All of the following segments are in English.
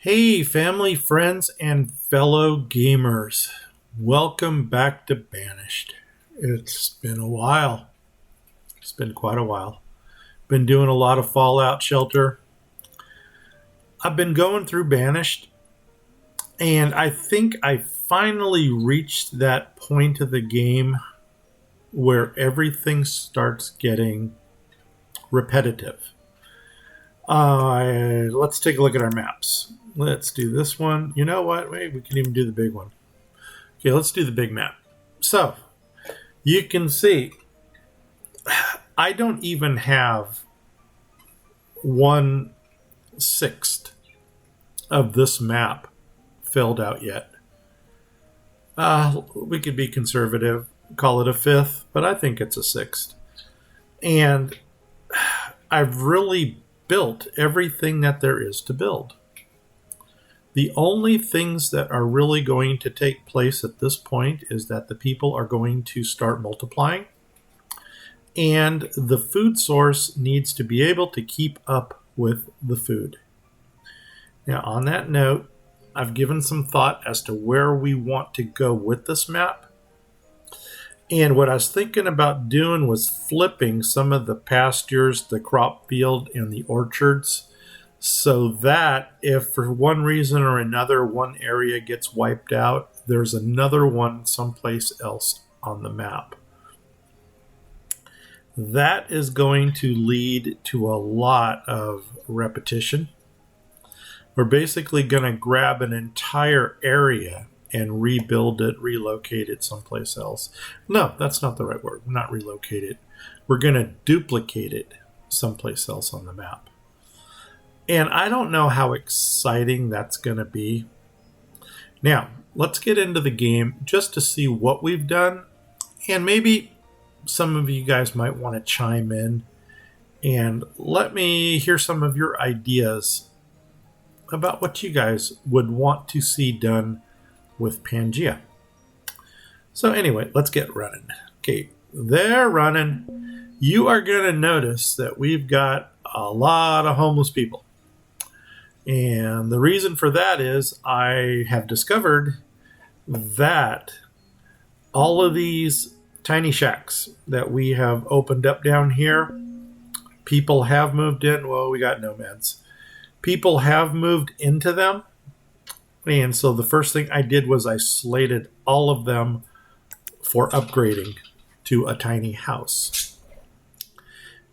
Hey, family, friends, and fellow gamers. Welcome back to Banished. It's been a while. It's been quite a while. Been doing a lot of Fallout Shelter. I've been going through Banished, and I think I finally reached that point of the game where everything starts getting repetitive. Let's take a look at our maps. Let's do this one. You know what? Wait, we can even do the big one. Okay, let's do the big map. So, you can see I don't even have 1/6 of this map filled out yet. We could be conservative, call it a fifth, but I think it's a sixth. And I've really built everything that there is to build. The only things that are really going to take place at this point is that the people are going to start multiplying, and the food source needs to be able to keep up with the food. Now, on that note, I've given some thought as to where we want to go with this map. And what I was thinking about doing was flipping some of the pastures, the crop field, and the orchards, so that if for one reason or another one area gets wiped out, there's another one someplace else on the map. That is going to lead to a lot of repetition. We're basically going to grab an entire area and rebuild it, relocate it someplace else. No, that's not the right word. Not relocate it. We're going to duplicate it someplace else on the map. And I don't know how exciting that's going to be. Now, let's get into the game just to see what we've done. And maybe some of you guys might want to chime in and let me hear some of your ideas about what you guys would want to see done with Pangaea. So anyway, let's get running. Okay, they're running. You are going to notice that we've got a lot of homeless people. And the reason for that is I have discovered that all of these tiny shacks that we have opened up down here, people have moved in. Well, we got nomads. People have moved into them. And so the first thing I did was I slated all of them for upgrading to a tiny house.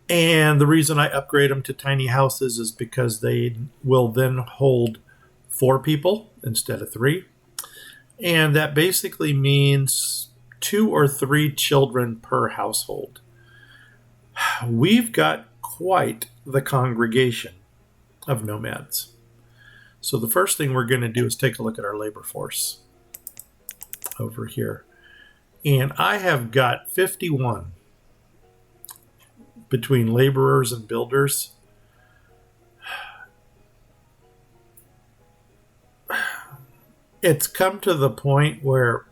And the reason I upgrade them to tiny houses is because they will then hold 4 people instead of 3. And that basically means 2 or 3 children per household. We've got quite the congregation of nomads. So the first thing we're going to do is take a look at our labor force over here. And I have got 51 between laborers and builders. It's come to the point where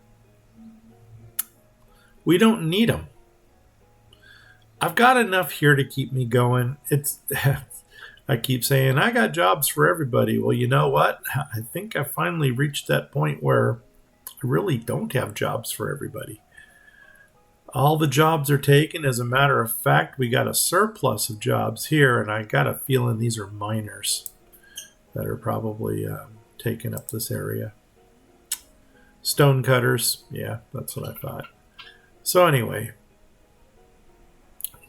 we don't need them. I've got enough here to keep me going. I keep saying, I got jobs for everybody. Well, you know what? I think I finally reached that point where I really don't have jobs for everybody. All the jobs are taken. As a matter of fact, we got a surplus of jobs here, and I got a feeling these are miners that are probably taking up this area. Stone cutters, yeah, that's what I thought. So anyway,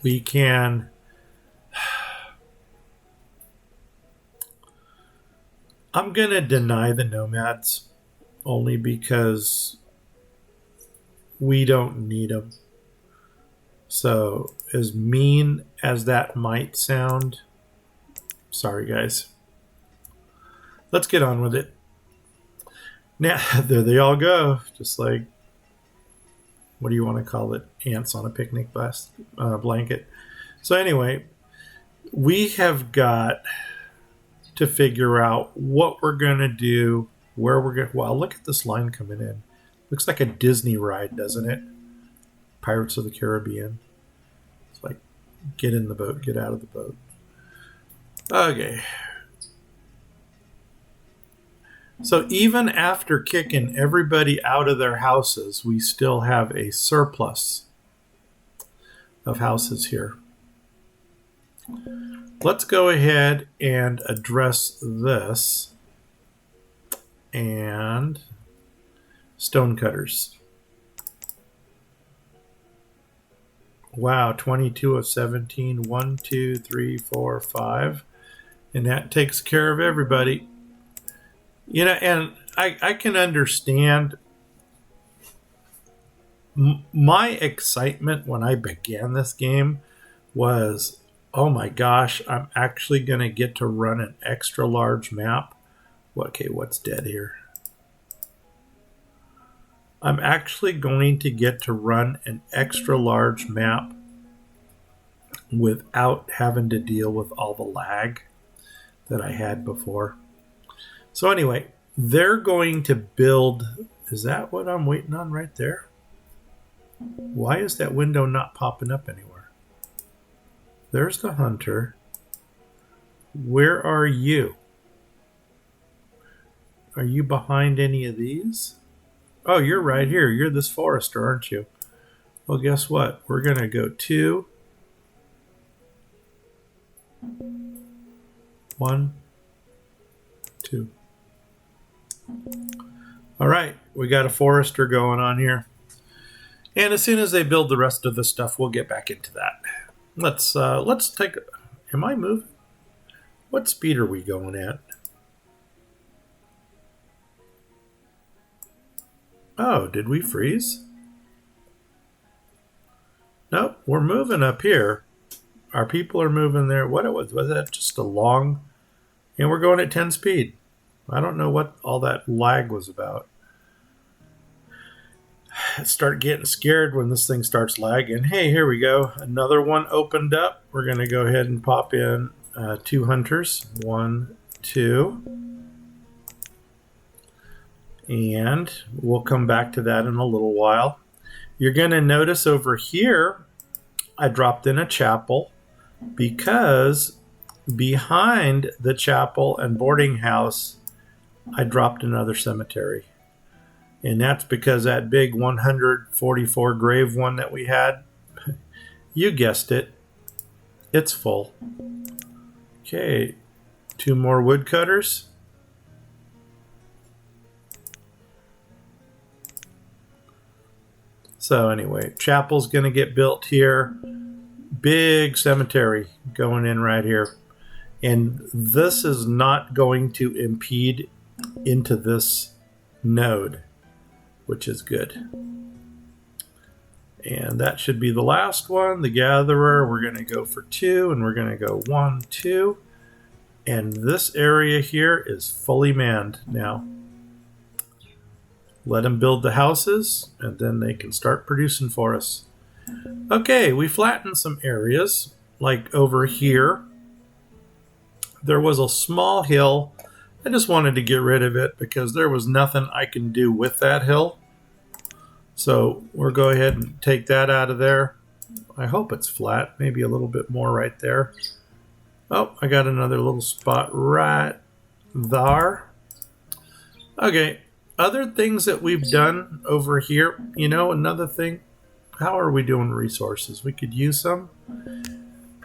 we can... I'm going to deny the nomads only because we don't need them. So, as mean as that might sound, sorry guys. Let's get on with it. Now, there they all go. Just like, what do you want to call it? Ants on a picnic blanket. So anyway, we have got to figure out what we're going to do, where we're going to... Wow, look at this line coming in. Looks like a Disney ride, doesn't it? Pirates of the Caribbean. It's like, get in the boat, get out of the boat. Okay. So even after kicking everybody out of their houses, we still have a surplus of houses here. Let's go ahead and address this and stonecutters. Wow, 22 of 17. 1, 2, 3, 4, 5. And that takes care of everybody. You know, and I can understand my excitement when I began this game was, oh my gosh, I'm actually going to get to run an extra large map. Okay, what's dead here? I'm actually going to get to run an extra large map without having to deal with all the lag that I had before. So anyway, they're going to build. Is that what I'm waiting on right there? Why is that window not popping up anywhere? There's the hunter. Where are you? Are you behind any of these? Oh, you're right here. You're this forester, aren't you? Well, guess what? We're going to go 2, 1, 2. All right, we got a forester going on here. And as soon as they build the rest of the stuff, we'll get back into that. Let's take. Am I moving? What speed are we going at? Oh, did we freeze? Nope, we're moving up here. Our people are moving there. What was that? Just a long. And we're going at 10 speed. I don't know what all that lag was about. Start getting scared when this thing starts lagging. Hey, here we go. Another one opened up. We're going to go ahead and pop in 2 hunters. 1, 2. And we'll come back to that in a little while. You're going to notice over here, I dropped in a chapel because behind the chapel and boarding house, I dropped another cemetery. And that's because that big 144 grave one that we had, you guessed it, it's full. Okay, 2 more woodcutters. So anyway, chapel's going to get built here. Big cemetery going in right here. And this is not going to impede into this node, which is good. And that should be the last one. The gatherer, we're going to go for 2, and we're going to go 1, 2. And this area here is fully manned now. Let them build the houses, and then they can start producing for us. Okay, we flattened some areas, like over here. There was a small hill. I just wanted to get rid of it because there was nothing I can do with that hill. So we'll go ahead and take that out of there. I hope it's flat, maybe a little bit more right there. Oh, I got another little spot right there. Okay, other things that we've done over here, you know, another thing, how are we doing resources? We could use some.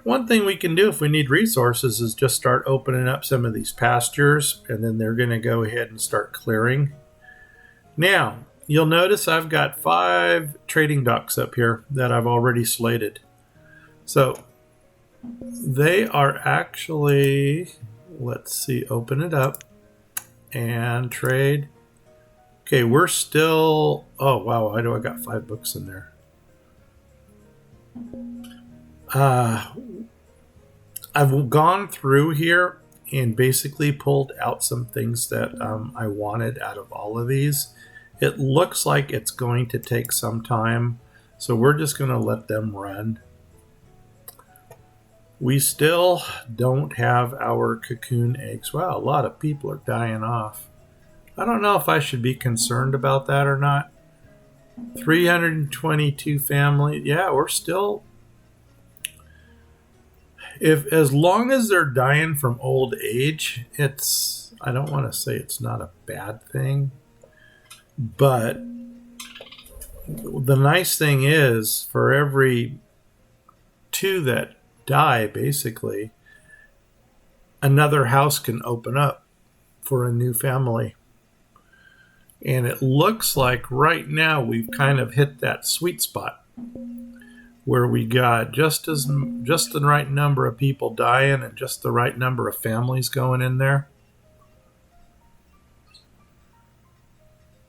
One thing we can do if we need resources is just start opening up some of these pastures, and then they're going to go ahead and start clearing. Now, you'll notice I've got 5 trading docks up here that I've already slated. So they are actually, let's see, open it up and trade. Okay, we're still, oh wow, why do I got 5 books in there? I've gone through here and basically pulled out some things that I wanted out of all of these. It looks like it's going to take some time, so we're just going to let them run. We still don't have our cocoon eggs. Wow, a lot of people are dying off. I don't know if I should be concerned about that or not. 322 families. Yeah, we're still... as long as they're dying from old age, I don't want to say it's not a bad thing, but the nice thing is for every 2 that die, basically, another house can open up for a new family. And it looks like right now we've kind of hit that sweet spot where we got just the right number of people dying and just the right number of families going in there.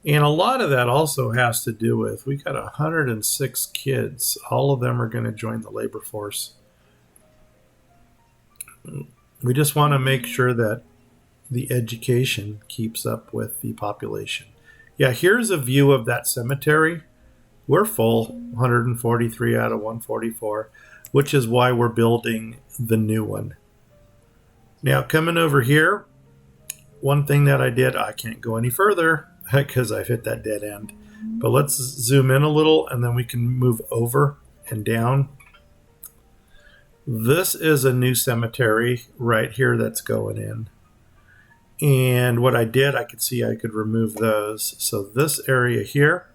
And a lot of that also has to do with we got 106 kids. All of them are going to join the labor force. We just want to make sure that the education keeps up with the population. Yeah, here's a view of that cemetery. We're full, 143 out of 144, which is why we're building the new one. Now, coming over here, one thing that I did, I can't go any further because I've hit that dead end. But let's zoom in a little and then we can move over and down. This is a new cemetery right here that's going in. And what I did, I could see I could remove those. So this area here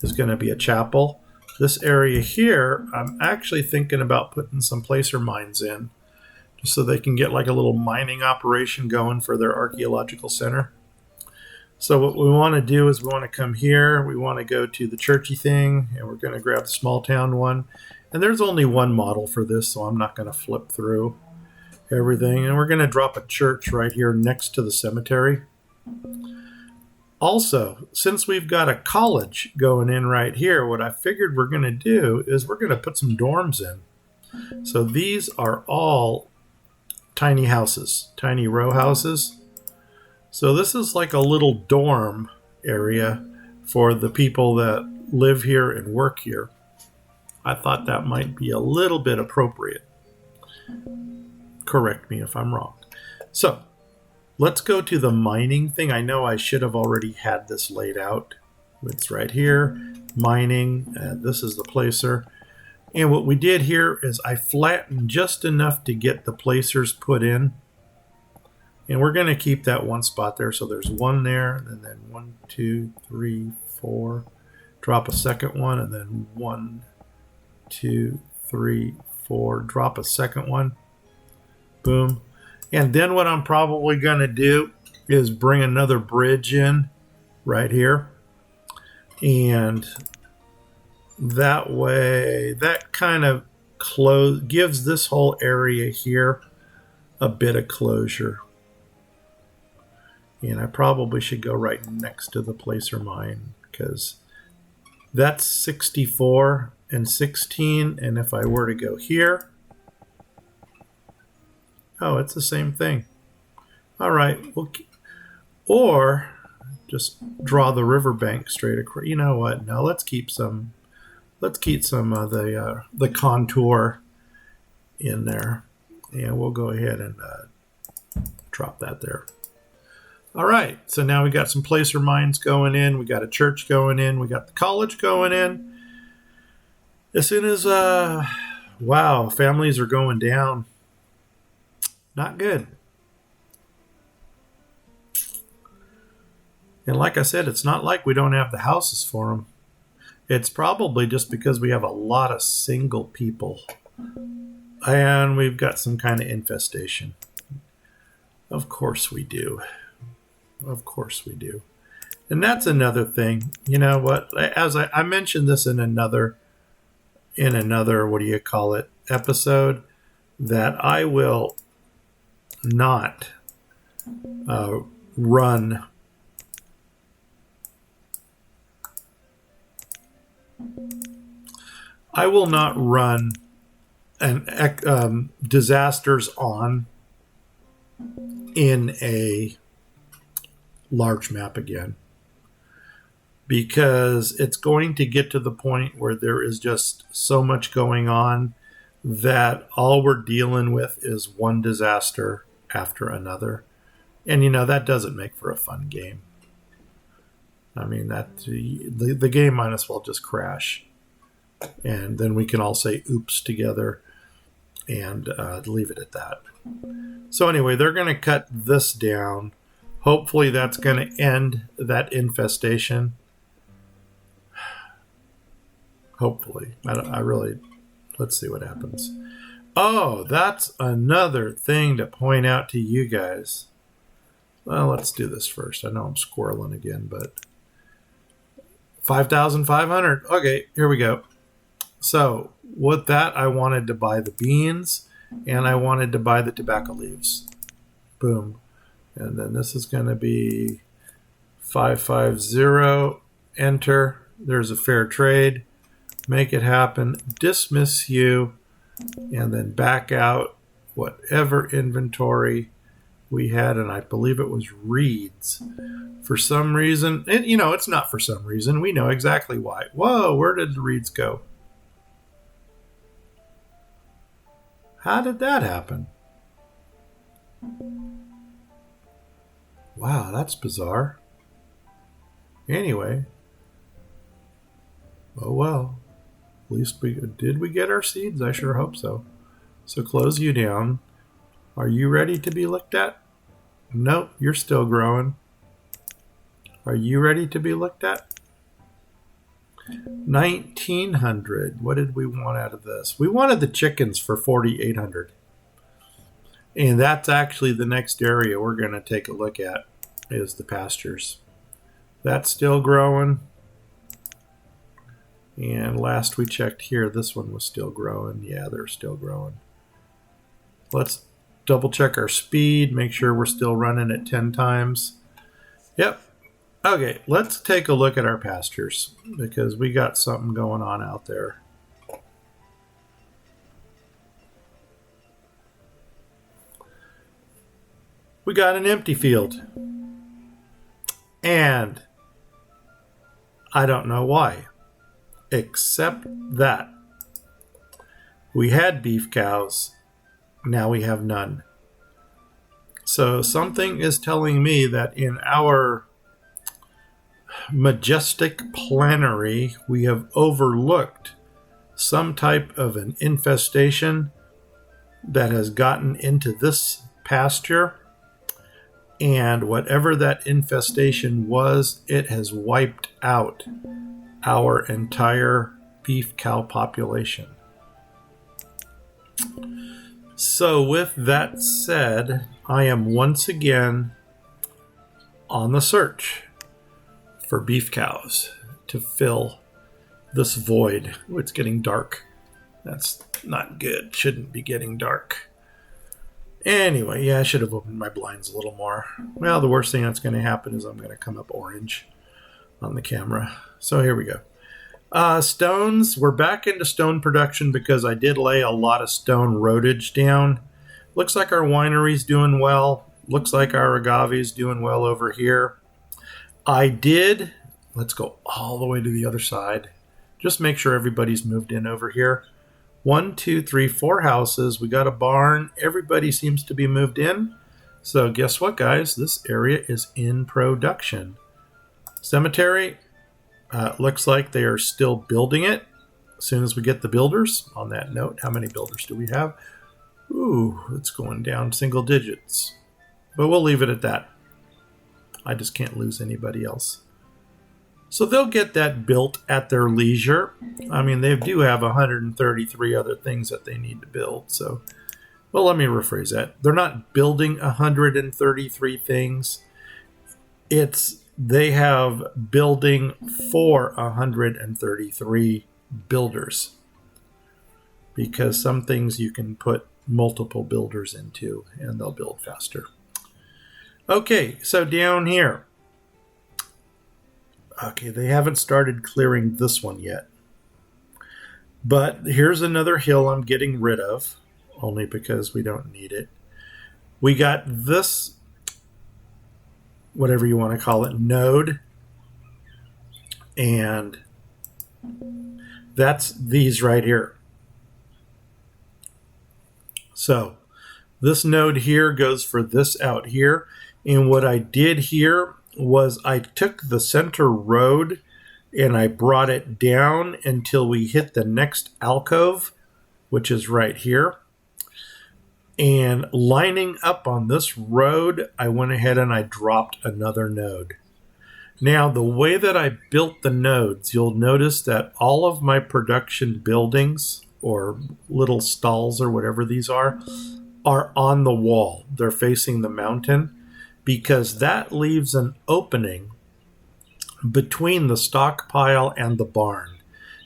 is going to be a chapel. This area here, I'm actually thinking about putting some placer mines in, just so they can get like a little mining operation going for their archaeological center. So what we want to do is we want to come here, we want to go to the churchy thing, and we're going to grab the small town one. And there's only one model for this, so I'm not going to flip through everything. And we're going to drop a church right here next to the cemetery. Also, since we've got a college going in right here, what I figured we're going to do is we're going to put some dorms in. So these are all tiny houses, tiny row houses. So this is like a little dorm area for the people that live here and work here. I thought that might be a little bit appropriate. Correct me if I'm wrong. So let's go to the mining thing. I know I should have already had this laid out. It's right here, mining. This is the placer. And what we did here is I flattened just enough to get the placers put in. And we're going to keep that one spot there. So there's one there, and then 1, 2, 3, 4. Drop a second one, and then 1, 2, 3, 4. Drop a second one. Boom. And then what I'm probably going to do is bring another bridge in right here. And that way, that kind of gives this whole area here a bit of closure. And I probably should go right next to the placer mine because that's 64 and 16. And if I were to go here, oh, it's the same thing. All right. Or just draw the riverbank straight across. You know what? No, let's keep some of the contour in there. And we'll go ahead and drop that there. All right, so now we got some placer mines going in. We got a church going in. We got the college going in. As soon as, wow, families are going down. Not good. And like I said, it's not like we don't have the houses for them. It's probably just because we have a lot of single people. And we've got some kind of infestation. Of course we do. Of course we do. And that's another thing. You know what? As I mentioned this in another, what do you call it, episode, that I will not run disasters on in a large map again, because it's going to get to the point where there is just so much going on that all we're dealing with is one disaster after another. And you know, that doesn't make for a fun game. I mean, that the game might as well just crash, and then we can all say oops together and leave it at that. So anyway, they're going to cut this down. Hopefully that's going to end that infestation. Hopefully. I really, let's see what happens. Oh, that's another thing to point out to you guys. Well, let's do this first. I know I'm squirreling again, but 5,500. Okay, here we go. So with that, I wanted to buy the beans and I wanted to buy the tobacco leaves. Boom. And then this is going to be 550. Enter. There's a fair trade. Make it happen. Dismiss you. And then back out whatever inventory we had. And I believe it was reeds. For some reason, and it's not for some reason. We know exactly why. Whoa, where did the reeds go? How did that happen? Wow, that's bizarre. Anyway. Oh well. At least did we get our seeds? I sure hope so. So close you down. Are you ready to be looked at? Nope, you're still growing. Are you ready to be looked at? 1,900. What did we want out of this? We wanted the chickens for 4,800. And that's actually the next area we're going to take a look at is the pastures. That's still growing. And last we checked here, this one was still growing. Yeah, they're still growing. Let's double check our speed, make sure we're still running at 10 times. Yep. Okay, let's take a look at our pastures because we got something going on out there. We got an empty field. And I don't know why, except that we had beef cows. Now we have none. So something is telling me that in our majestic plannery, we have overlooked some type of an infestation that has gotten into this pasture. And whatever that infestation was, it has wiped out our entire beef cow population. So with that said, I am once again on the search for beef cows to fill this void. Ooh, it's getting dark. That's not good. Shouldn't be getting dark. Anyway, yeah, I should have opened my blinds a little more. Well, the worst thing that's going to happen is I'm going to come up orange on the camera. So here we go. Stones. We're back into stone production because I did lay a lot of stone roadage down. Looks like our winery's doing well. Looks like our agave's doing well over here. Let's go all the way to the other side. Just make sure everybody's moved in over here. 1, 2, 3, 4 houses. We got a barn. Everybody seems to be moved in. So guess what, guys? This area is in production. Cemetery. Looks like they are still building it. As soon as we get the builders. On that note, how many builders do we have? Ooh, it's going down single digits. But we'll leave it at that. I just can't lose anybody else. So they'll get that built at their leisure. I mean, they do have 133 other things that they need to build. So, well, let me rephrase that. They're not building 133 things. They have building for 133 builders. Because some things you can put multiple builders into and they'll build faster. Okay, so down here. Okay, they haven't started clearing this one yet. But here's another hill I'm getting rid of, only because we don't need it. We got this, whatever you want to call it, node. And that's these right here. So this node here goes for this out here. And what I did here was I took the center road and I brought it down until we hit the next alcove, which is right here. And lining up on this road, I went ahead and I dropped another node. Now, the way that I built the nodes, you'll notice that all of my production buildings or little stalls or whatever these are on the wall. They're facing the mountain because that leaves an opening between the stockpile and the barn.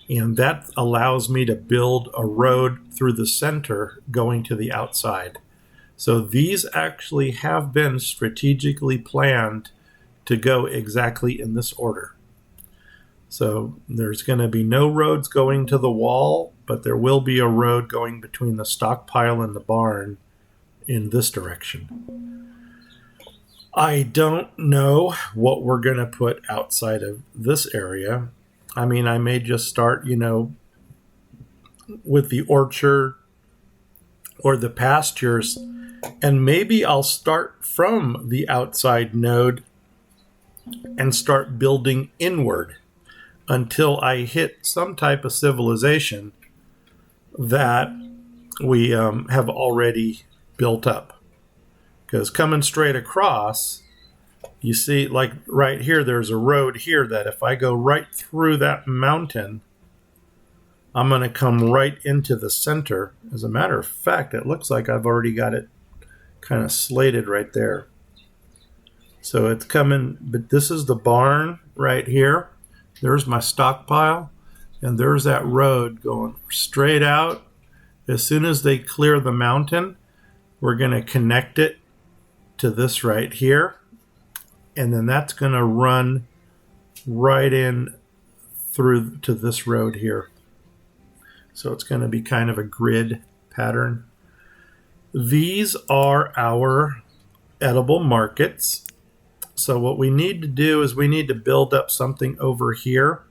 And that allows me to build a road through the center going to the outside. So these actually have been strategically planned to go exactly in this order. So there's going to be no roads going to the wall, but there will be a road going between the stockpile and the barn in this direction. I don't know what we're going to put outside of this area. I mean, I may just start, with the orchard or the pastures, and maybe I'll start from the outside node and start building inward until I hit some type of civilization that we have already built up. Because coming straight across, you see, like right here, there's a road here that if I go right through that mountain, I'm going to come right into the center. As a matter of fact, it looks like I've already got it kind of slated right there. So it's coming, but this is the barn right here. There's my stockpile, and there's that road going straight out. As soon as they clear the mountain, we're going to connect it to this right here. And then that's going to run right in through to this road here. So it's going to be kind of a grid pattern. These are our edible markets. So what we need to do is we need to build up something over here.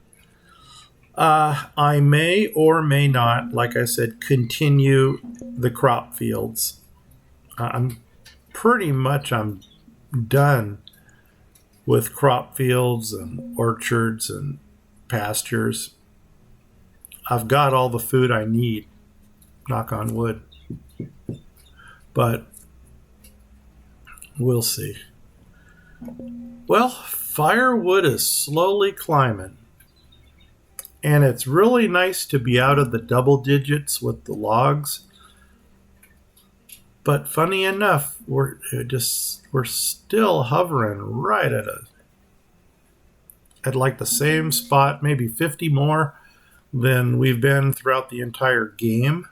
I may or may not, like I said, continue the crop fields. I'm done with crop fields and orchards and pastures. I've got all the food I need, knock on wood. But we'll see. Well, firewood is slowly climbing. And it's really nice to be out of the double digits with the logs. But funny enough, we're still hovering right at like the same spot, maybe 50 more than we've been throughout the entire game.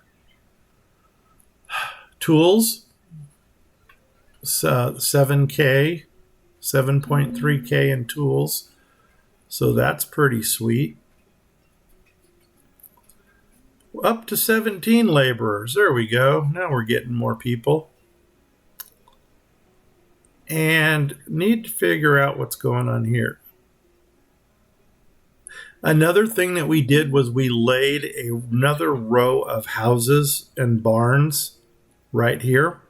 Tools, 7K, 7.3K in tools. So that's pretty sweet. Up to 17 laborers. There we go. Now we're getting more people. And need to figure out what's going on here. Another thing that we did was we laid another row of houses and barns right here.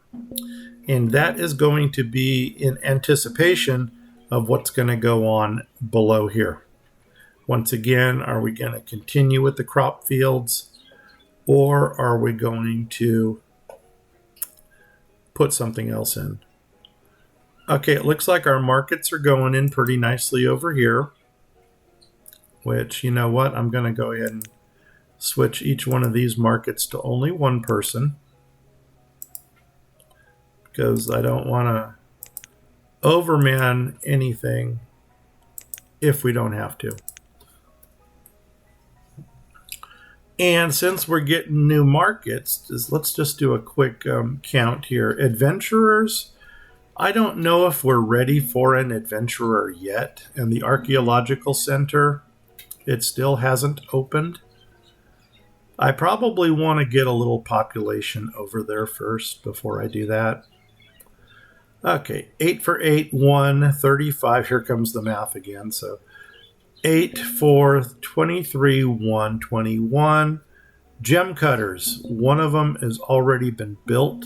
And that is going to be in anticipation of what's going to go on below here. Once again, are we going to continue with the crop fields? Or are we going to put something else in? Okay, it looks like our markets are going in pretty nicely over here. Which, you know what? I'm going to go ahead and switch each one of these markets to only one person. Because I don't want to overman anything if we don't have to. And since we're getting new markets, let's just do a quick count here. Adventurers, I don't know if we're ready for an adventurer yet. And the Archaeological Center, it still hasn't opened. I probably want to get a little population over there first before I do that. Okay, 8 for 8, 1, 35. Here comes the math again. So 8 for 23, 1, 21. Gem cutters. One of them has already been built.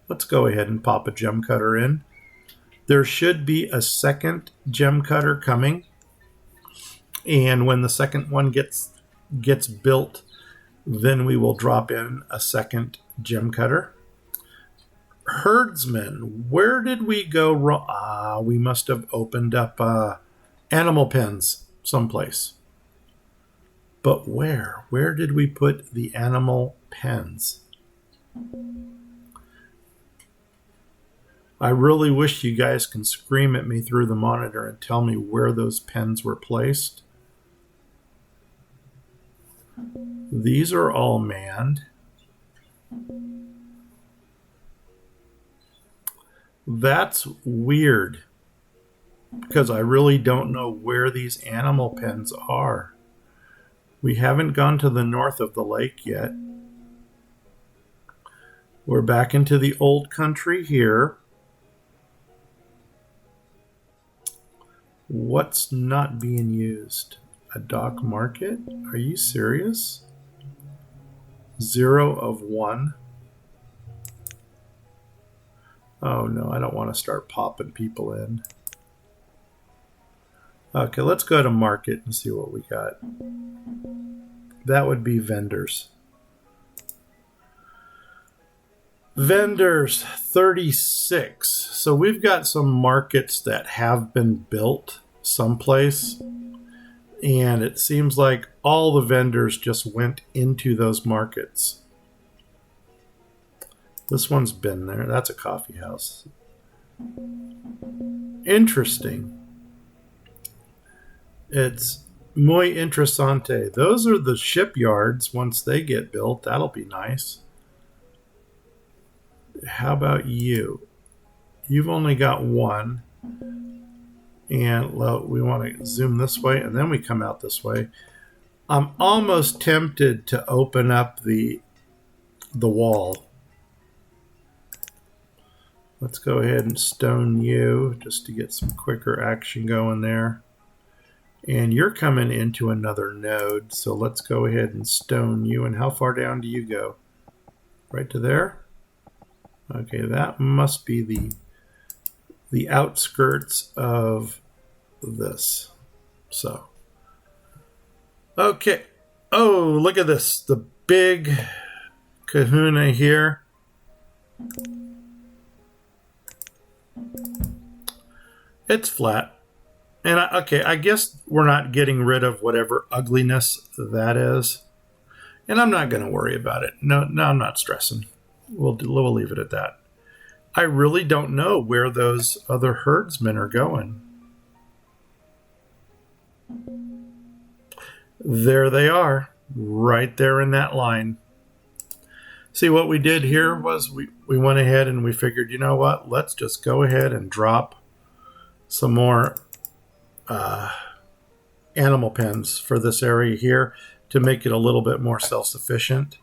Let's go ahead and pop a gem cutter in. There should be a second gem cutter coming. And when the second one gets built, then we will drop in a second gem cutter. Herdsman, where did we go wrong? We must have opened up animal pens someplace. But where? Where did we put the animal pens? I really wish you guys can scream at me through the monitor and tell me where those pens were placed. These are all manned. That's weird because I really don't know where these animal pens are. We haven't gone to the north of the lake yet. We're back into the old country here. What's not being used? A dock market? Are you serious? 0 of 1. Oh no, I don't want to start popping people in. Okay, let's go to market and see what we got. That would be vendors. Vendors, 36. So we've got some markets that have been built someplace. And it seems like all the vendors just went into those markets. This one's been there. That's a coffee house. Interesting. It's muy interesante. Those are the shipyards. Once they get built, that'll be nice. How about you? You've only got one. And we want to zoom this way, and then we come out this way. I'm almost tempted to open up the wall. Let's go ahead and stone you just to get some quicker action going there. And you're coming into another node, so let's go ahead and stone you. And how far down do you go? Right to there? Okay, that must be the outskirts of this. So, okay. Oh, look at this. The big kahuna here. It's flat. And I guess we're not getting rid of whatever ugliness that is. And I'm not going to worry about it. No, I'm not stressing. We'll leave it at that. I really don't know where those other herdsmen are going. There they are, right there in that line. See, what we did here was we went ahead and we figured, you know what, let's just go ahead and drop some more animal pens for this area here to make it a little bit more self-sufficient.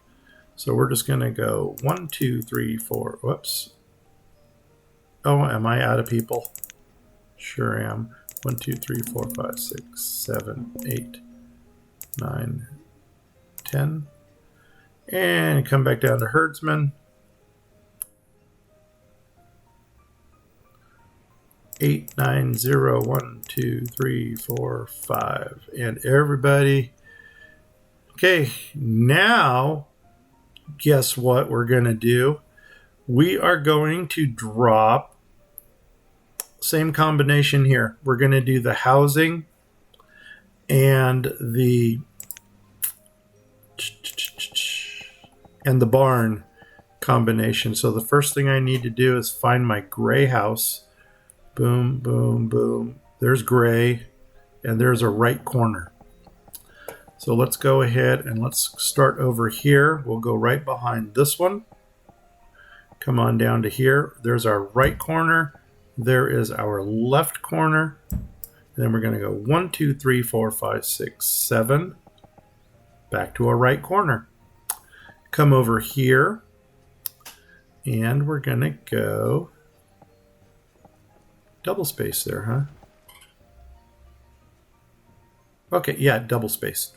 So we're just going to go 1, 2, 3, 4. Whoops. Oh, am I out of people? Sure am. 1, 2, 3, 4, 5, 6, 7, 8, 9, 10. And come back down to herdsman. 8, 9, 0, 1, 2, 3, 4, 5. And everybody. Okay, now guess what we're going to do? We are going to drop same combination here. We're going to do the housing and the barn combination. So the first thing I need to do is find my gray house. Boom, boom, boom. There's gray, and there's a right corner. So let's go ahead and let's start over here. We'll go right behind this one. Come on down to here. There's our right corner. There is our left corner. And then we're going to go 1, 2, 3, 4, 5, 6, 7. Back to our right corner. Come over here. And we're going to go double space there, huh? Okay, yeah, double space.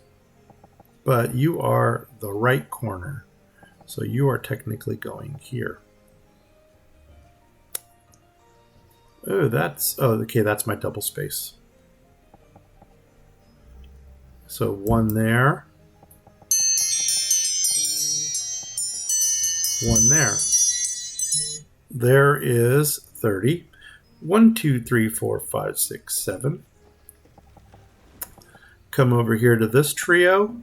But you are the right corner. So you are technically going here. Oh, okay, that's my double space. So 1 there. 1 there. there is 30. 1, 2, 3, 4, 5, 6, 7. Come over here to this trio,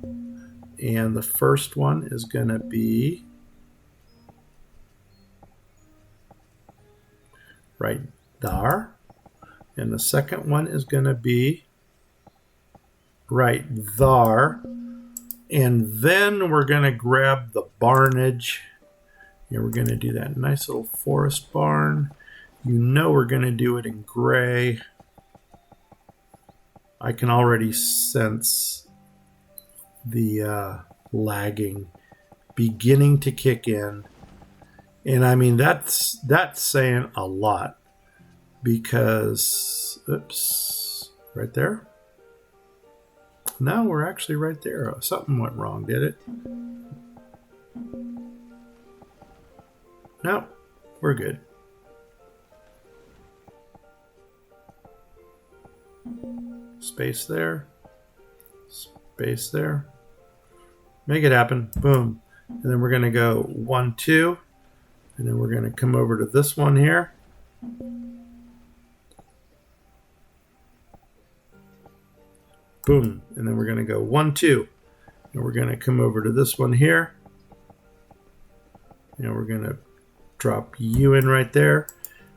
and the first one is going to be right there, and the second one is going to be right there, and then we're going to grab the barnage, and we're going to do that nice little forest barn. You know we're going to do it in gray. I can already sense the lagging beginning to kick in. And I mean, that's saying a lot because, oops, right there. No, we're actually right there. Something went wrong, did it? No, we're good. Space there. Space there. Make it happen. Boom. And then we're going to go 1, 2. And then we're going to come over to this one here. Boom. And then we're going to go 1, 2. And we're going to come over to this one here. And we're going to drop you in right there.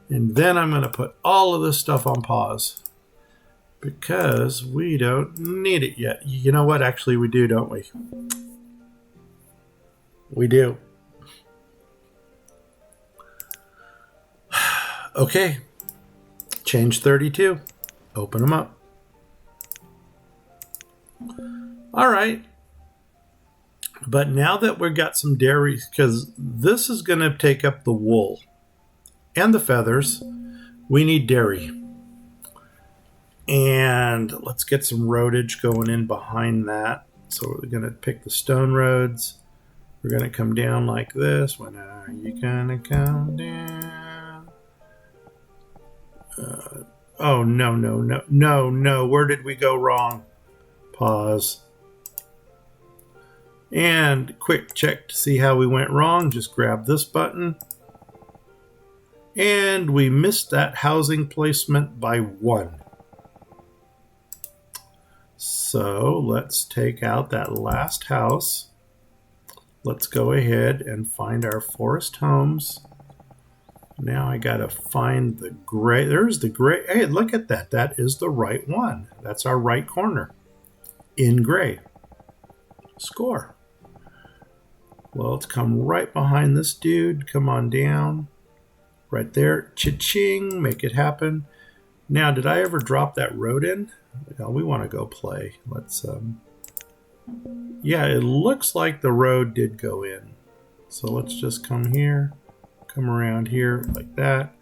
And then I'm going to put all of this stuff on pause, because we don't need it yet. You know what? Actually, we do, don't we? We do. Okay. Change 32. Open them up. All right. But now that we've got some dairy, because this is going to take up the wool and the feathers, we need dairy. And let's get some roadage going in behind that. So we're going to pick the stone roads. We're going to come down like this. When are you going to come down? Oh, no. Where did we go wrong? Pause. And quick check to see how we went wrong. Just grab this button. And we missed that housing placement by 1. So let's take out that last house. Let's go ahead and find our forest homes. Now I got to find the gray. There's the gray. Hey, look at that. That is the right one. That's our right corner in gray. Score. Well, let's come right behind this dude. Come on down. Right there. Cha-ching. Make it happen. Now, did I ever drop that road in? We want to go play. Let's, yeah, it looks like the road did go in. So let's just come here, come around here like that.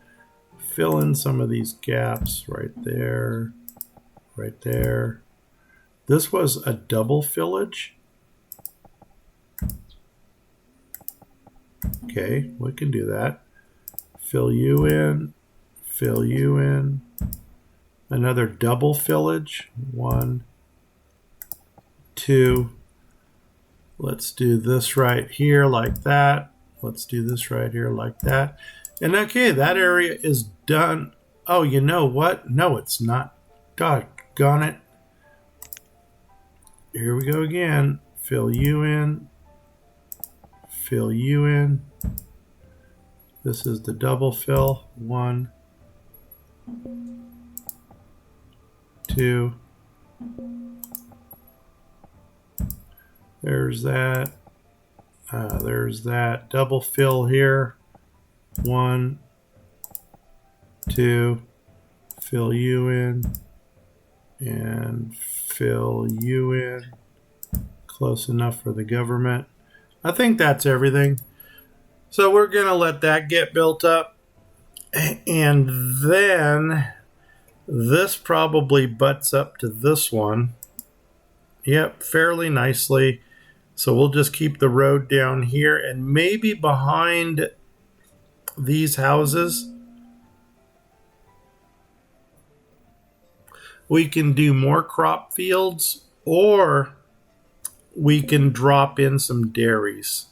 Fill in some of these gaps right there, right there. This was a double fillage. Okay, we can do that. Fill you in, fill you in. Another double fillage. 1, 2. Let's do this right here like that. Let's do this right here like that. And okay, that area is done. Oh, you know what? No, it's not. Doggone it. Here we go again. Fill you in. Fill you in. This is the double fill. 1, 2. There's that. There's that. Double fill here. 1, 2. Fill you in. And fill you in. Close enough for the government. I think that's everything. So we're going to let that get built up. And then this probably butts up to this one. Yep, fairly nicely. So we'll just keep the road down here, and maybe behind these houses we can do more crop fields, or we can drop in some dairies.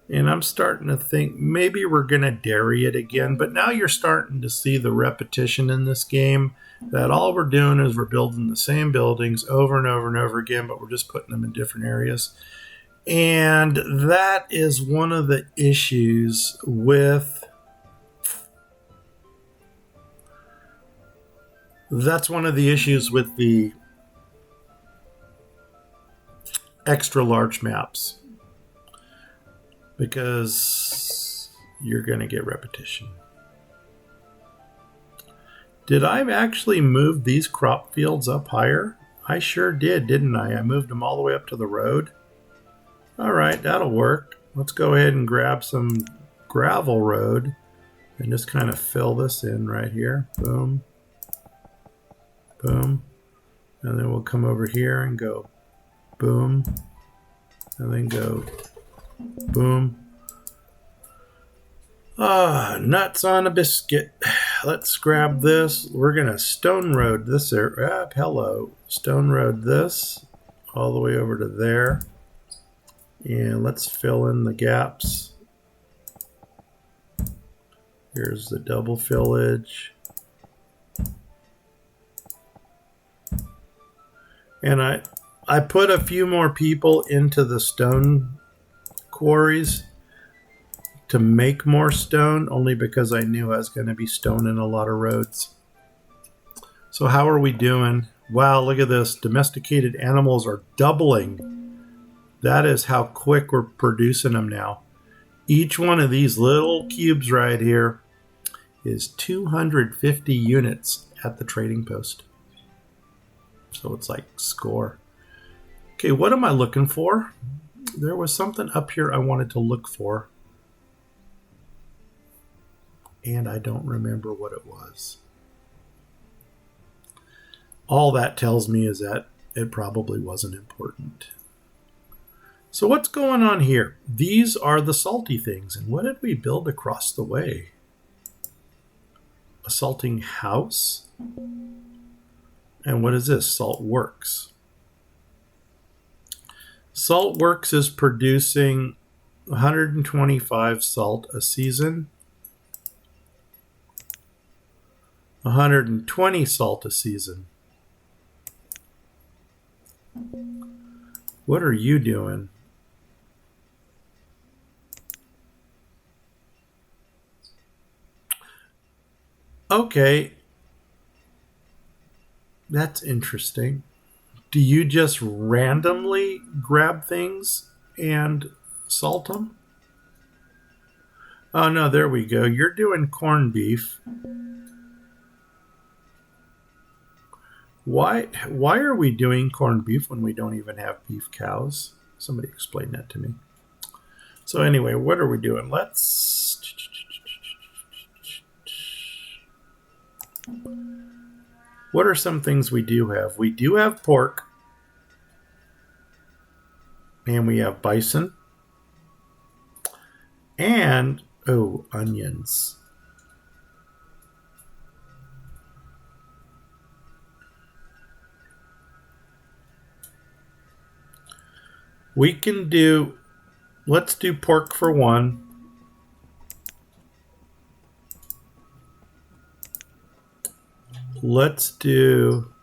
And I'm starting to think maybe we're going to dairy it again. But now you're starting to see the repetition in this game, that all we're doing is we're building the same buildings over and over and over again, but we're just putting them in different areas. And that is one of the issues with... That's one of the issues with the extra large maps, because you're going to get repetition. Did I actually move these crop fields up higher? I sure did, didn't I? I moved them all the way up to the road. All right, that'll work. Let's go ahead and grab some gravel road and just kind of fill this in right here. Boom. Boom. And then we'll come over here and go boom. And then go boom. Nuts on a biscuit. Let's grab this. We're going to stone road this. Hello. Stone road this all the way over to there. And let's fill in the gaps. Here's the double fillage. And I put a few more people into the stone quarries to make more stone, only because I knew I was going to be stoning a lot of roads. So how are we doing? Wow, look at this. Domesticated animals are doubling. That is how quick we're producing them now. Each one of these little cubes right here is 250 units at the trading post. So it's like score. Okay, what am I looking for? There was something up here I wanted to look for, and I don't remember what it was. All that tells me is that it probably wasn't important. So what's going on here? These are the salty things. And what did we build across the way? A salting house? And what is this? Salt Works. Salt Works is producing 125 salt a season. 120 salt a season. What are you doing? Okay. That's interesting. Do you just randomly grab things and salt them? Oh no, there we go. You're doing corned beef. Why are we doing corned beef when we don't even have beef cows? Somebody explain that to me. So anyway, what are we doing? What are some things we do have? We do have pork. And we have bison. And, onions. We can do, let's do pork for one. Let's do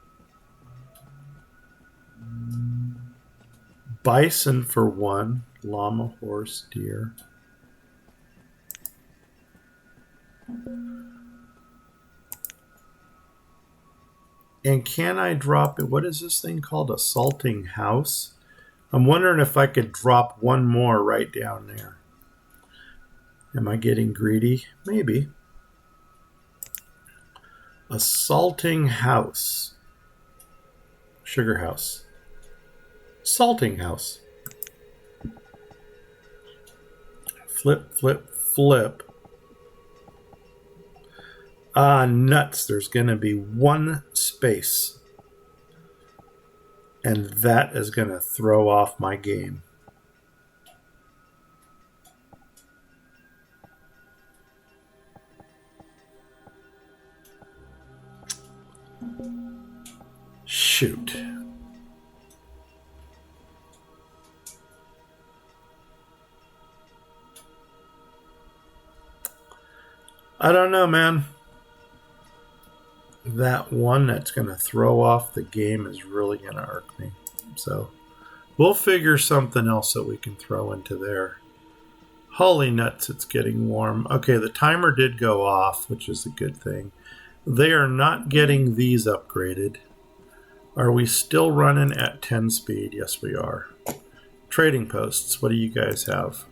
bison for one. Llama, horse, deer. And can I drop it? What is this thing called? A salting house? I'm wondering if I could drop one more right down there. Am I getting greedy? Maybe. A salting house. Sugar house. Salting house. Flip, flip, flip. Nuts. There's going to be one space. And that is going to throw off my game. Shoot. I don't know, man. That one that's going to throw off the game is really going to irk me. So we'll figure something else that we can throw into there. Holy nuts, it's getting warm. Okay, the timer did go off, which is a good thing. They are not getting these upgraded. Are we still running at 10 speed? Yes, we are. Trading posts, what do you guys have?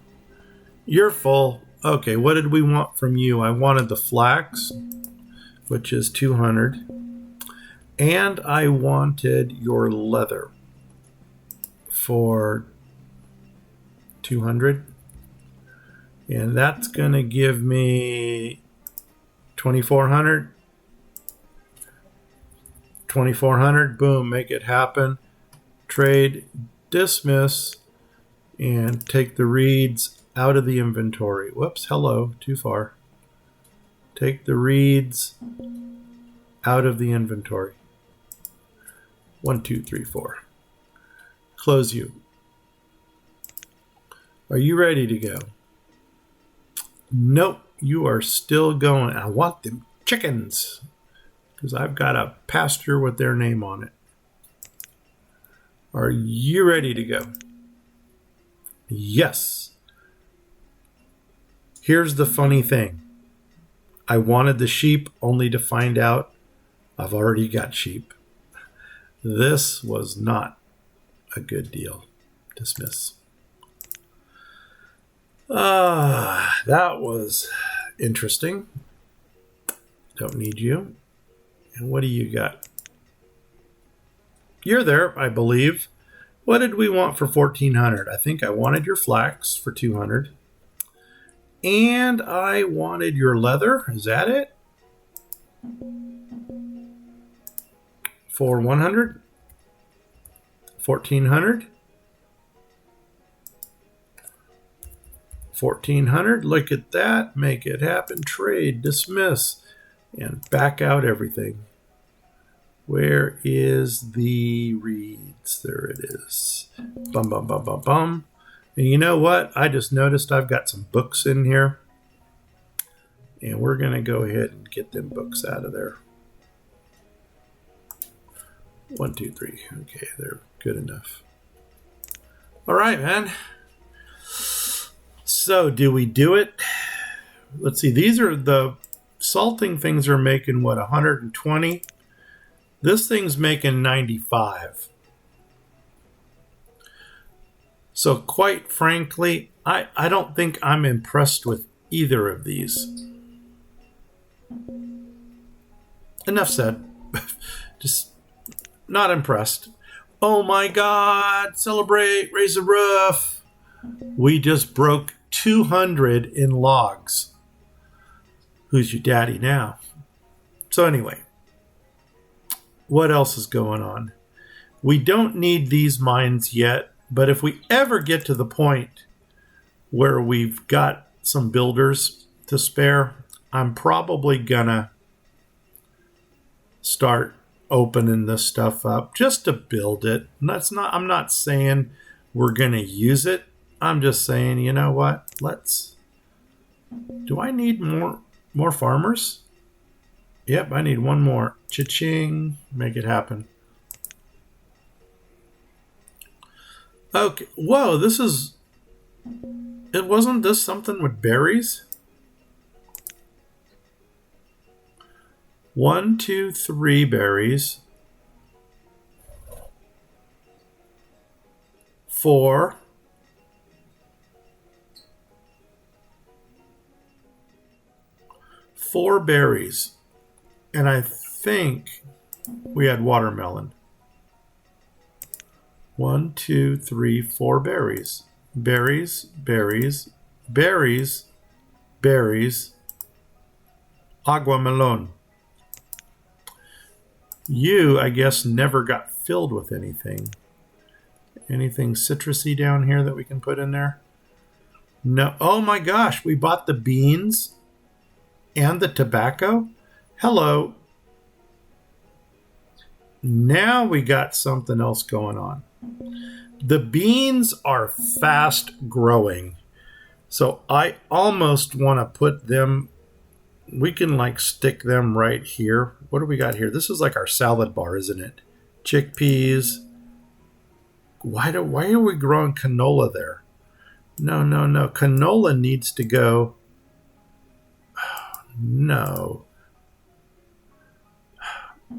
You're full. Okay, what did we want from you? I wanted the flax, which is 200. And I wanted your leather for 200. And that's going to give me 2,400. 2,400. Boom. Make it happen. Trade. Dismiss. And take the reeds out of the inventory. Whoops. Hello. Too far. Take the reeds out of the inventory. 1, 2, 3, 4. Close you. Are you ready to go? Nope, you are still going. I want them chickens because I've got a pasture with their name on it. Are you ready to go? Yes. Here's the funny thing. I wanted the sheep only to find out I've already got sheep. This was not a good deal. Dismiss. That was interesting. Don't need you. And what do you got? You're there, I believe. What did we want for 1,400? I think I wanted your flax for 200. And I wanted your leather. Is that it? For 100? 1,400? 1,400, look at that, make it happen, trade, dismiss, and back out everything. Where is the reeds? There it is. Bum, bum, bum, bum, bum. And you know what? I just noticed I've got some books in here. And we're going to go ahead and get them books out of there. 1, 2, 3. Okay, they're good enough. All right, man. So, do we do it? Let's see. These are the salting things are making, what, 120? This thing's making 95. So, quite frankly, I don't think I'm impressed with either of these. Enough said. Just not impressed. Oh my God, celebrate, raise the roof. We just broke 200 in logs. Who's your daddy now? So anyway, what else is going on? We don't need these mines yet, but if we ever get to the point where we've got some builders to spare, I'm probably gonna start opening this stuff up just to build it. And I'm not saying we're gonna use it. I'm just saying, you know what? Do I need more farmers? Yep, I need one more. Cha-ching. Make it happen. Okay. Whoa, wasn't this something with berries? 1, 2, 3 berries. 4. 4 berries. And I think we had watermelon. 1, 2, 3, 4 berries. Berries, berries, berries, berries. Agua melon. You, I guess, never got filled with anything. Anything citrusy down here that we can put in there? No. Oh my gosh, we bought the beans and the tobacco. Hello. Now we got something else going on. The beans are fast growing. So I almost want to put them we can like stick them right here. What do we got here? This is like our salad bar, isn't it? Chickpeas. Why are we growing canola there? No, no, no. Canola needs to go. No.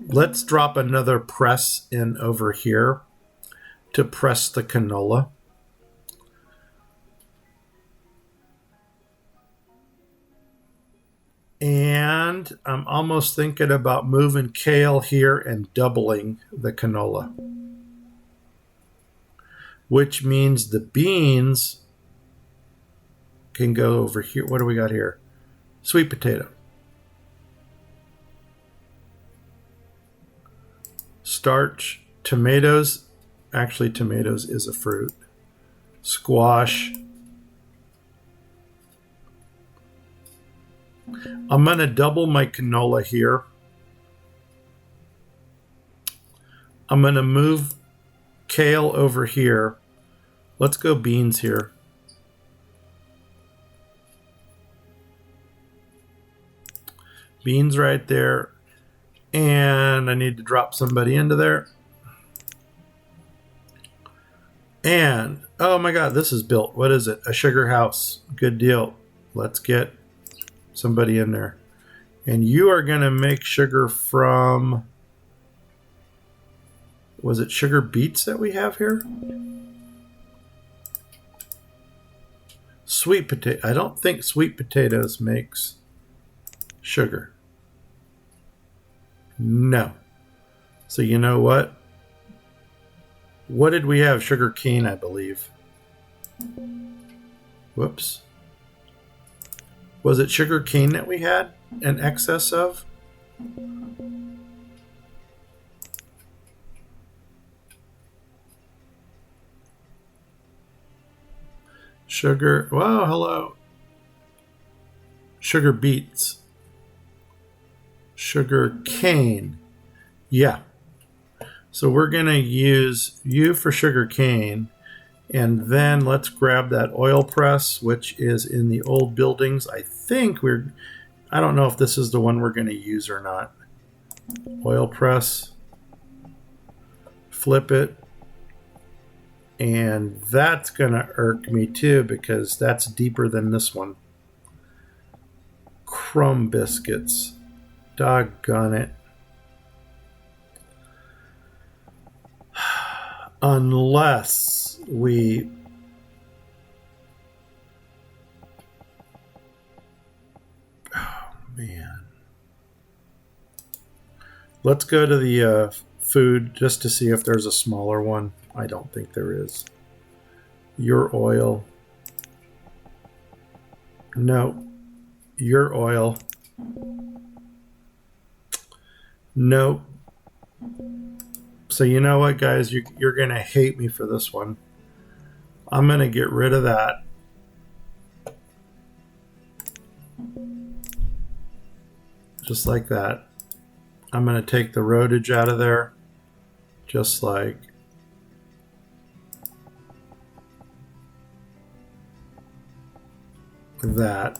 Let's drop another press in over here to press the canola. And I'm almost thinking about moving kale here and doubling the canola, which means the beans can go over here. What do we got here? Sweet potato. Starch, tomatoes. Actually, tomatoes is a fruit. Squash. I'm going to double my canola here. I'm going to move kale over here. Let's go beans here. Beans right there. And I need to drop somebody into there. And, oh my God, this is built. What is it? A sugar house. Good deal. Let's get somebody in there. And you are going to make sugar from, was it sugar beets that we have here? Sweet potato. I don't think sweet potatoes makes sugar. No. So you know what? What did we have? Sugar cane, I believe. Whoops. Was it sugar cane that we had an excess of? Sugar. Well, hello. Sugar beets. Sugar cane. Yeah. So we're going to use you for sugar cane. And then let's grab that oil press, which is in the old buildings. I don't know if this is the one we're going to use or not. Oil press. Flip it. And that's going to irk me too, because that's deeper than this one. Crumb biscuits. Doggone it. Unless we... Oh, man. Let's go to the food just to see if there's a smaller one. I don't think there is. Your oil. No. Your oil. Nope. So you know what, guys? You're going to hate me for this one. I'm going to get rid of that. Just like that. I'm going to take the roadage out of there. Just like that.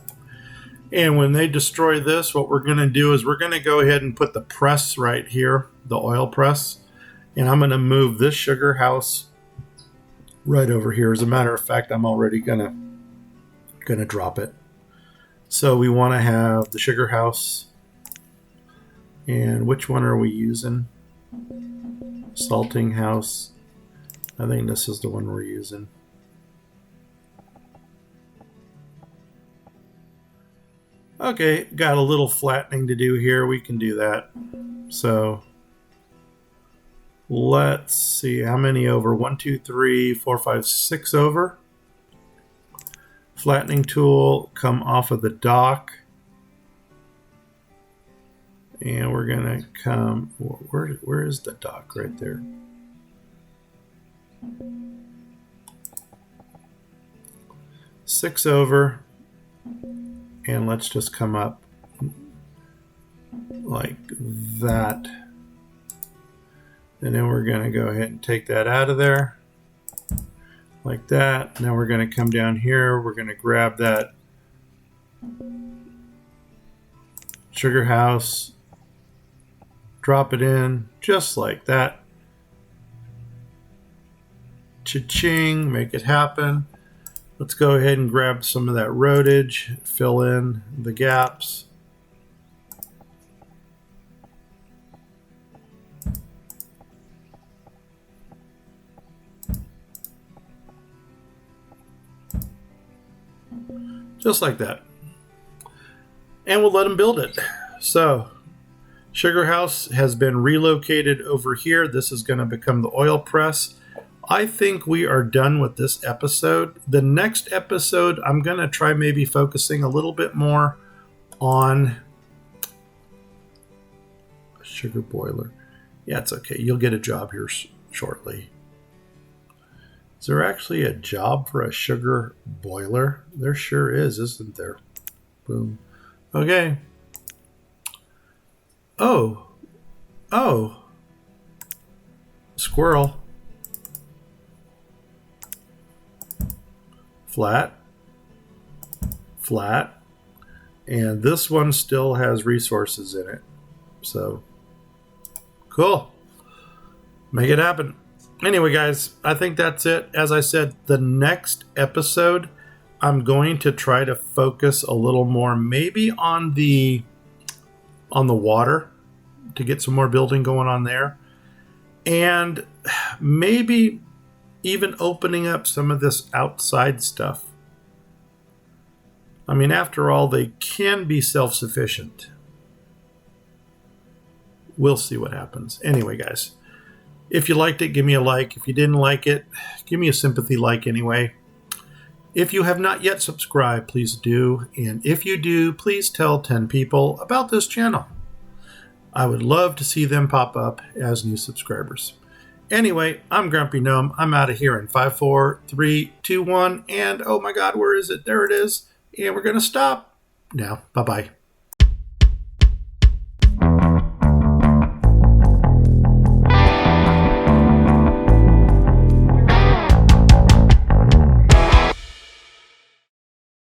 And when they destroy this, what we're going to do is we're going to go ahead and put the press right here, the oil press. And I'm going to move this sugar house right over here. As a matter of fact, I'm already gonna drop it. So we want to have the sugar house. And which one are we using? Salting house. I think this is the one we're using. Okay, got a little flattening to do here. We can do that. So let's see how many over. 1, 2, 3, 4, 5, 6 over. Flattening tool, come off of the dock. And we're going to come, where is the dock? Right there. Six over. And let's just come up like that. And then we're going to go ahead and take that out of there. Like that. Now we're going to come down here. We're going to grab that sugar house, drop it in just like that. Cha-ching, make it happen. Let's go ahead and grab some of that roadage, fill in the gaps. Just like that. And we'll let them build it. So, sugar house has been relocated over here. This is going to become the oil press. I think we are done with this episode. The next episode, I'm going to try maybe focusing a little bit more on a sugar boiler. Yeah, it's okay. You'll get a job here shortly. Is there actually a job for a sugar boiler? There sure is, isn't there? Boom. Okay. Oh. Squirrel. Flat. And this one still has resources in it. So, cool. Make it happen. Anyway, guys, I think that's it. As I said, the next episode, I'm going to try to focus a little more maybe on the water to get some more building going on there. And maybe even opening up some of this outside stuff. I mean, after all, they can be self-sufficient. We'll see what happens. Anyway, guys. If you liked it, give me a like. If you didn't like it, give me a sympathy like anyway. If you have not yet subscribed, please do. And if you do, please tell 10 people about this channel. I would love to see them pop up as new subscribers. Anyway, I'm Grumpy Gnome. I'm out of here in 5, 4, 3, 2, 1. And oh my God, where is it? There it is. And we're going to stop now. Bye-bye.